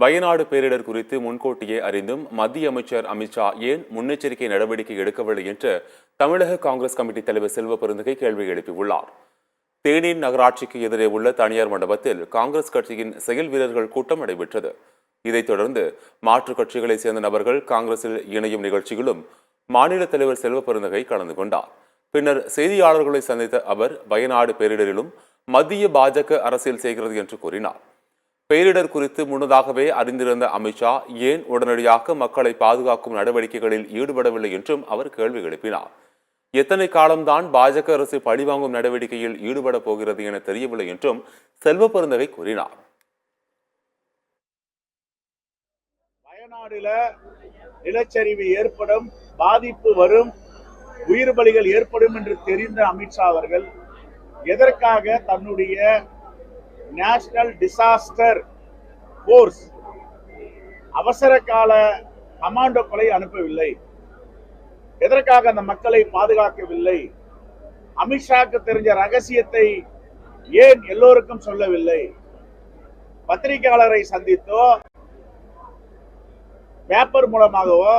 வயநாடு பேரிடர் குறித்து முன்கூட்டியே அறிந்தும் மத்திய அமைச்சர் அமித்ஷா ஏன் முன்னெச்சரிக்கை நடவடிக்கை எடுக்கவில்லை என்று தமிழக காங்கிரஸ் கமிட்டி தலைவர் செல்வ பெருந்தகை கேள்வி எழுப்பியுள்ளார். தேனி நகராட்சிக்கு எதிரே உள்ள தனியார் மண்டபத்தில் காங்கிரஸ் கட்சியின் செயல் வீரர்கள் கூட்டம் நடைபெற்றது. இதைத் தொடர்ந்து மாற்றுக் கட்சிகளைச் சேர்ந்த நபர்கள் காங்கிரஸில் இணையும் நிகழ்ச்சிகளும் மாநில தலைவர் செல்வ பெருந்தகை கலந்து கொண்டார். பின்னர் செய்தியாளர்களை சந்தித்த அவர் வயநாடு பேரிடரிலும் மத்திய பாஜக அரசியல் செய்கிறது என்று கூறினார். பேரிடர் குறித்து முன்னதாகவே அறிந்திருந்த அமித்ஷா ஏன் உடனடியாக மக்களை பாதுகாக்கும் நடவடிக்கைகளில் ஈடுபடவில்லை என்றும் அவர் கேள்வி எழுப்பினார். எத்தனை காலம்தான் பாஜக அரசு பழிவாங்கும் நடவடிக்கையில் ஈடுபட போகிறது என தெரியவில்லை என்றும் செல்வ பெருந்தகை கூறினார். வயநாடுல நிலச்சரிவு ஏற்படும், பாதிப்பு வரும், உயிர் பலிகள் ஏற்படும் என்று தெரிந்த அமித்ஷா அவர்கள் எதற்காக தன்னுடைய நேஷனல் டிசாஸ்டர் போர்ஸ் அவசர கால கமாண்டோக்களை அனுப்பவில்லை? எதற்காக அந்த மக்களை பாதுகாக்கவில்லை? அமித்ஷாக்கு தெரிஞ்ச ரகசியத்தை ஏன் எல்லோருக்கும் சொல்லவில்லை? பத்திரிகையாளரை சந்தித்தோ பேப்பர் மூலமாகவோ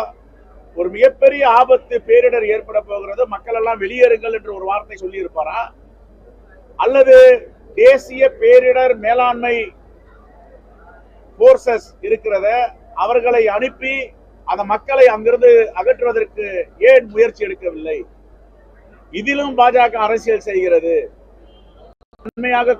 ஒரு மிகப்பெரிய ஆபத்து பேரிடர் ஏற்பட போகிறது, மக்கள் எல்லாம் வெளியேறுங்கள் என்று ஒரு வார்த்தை சொல்லி இருப்பாரா? அல்லது தேசிய பேரிடர் மேலாண்மை போர்சஸ் இருக்கிறத அவர்களை அனுப்பி அந்த மக்களை அங்கிருந்து அகற்றுவதற்கு ஏன் முயற்சி எடுக்கவில்லை? இதிலும் பாஜக அரசியல் செய்கிறது. உண்மையாக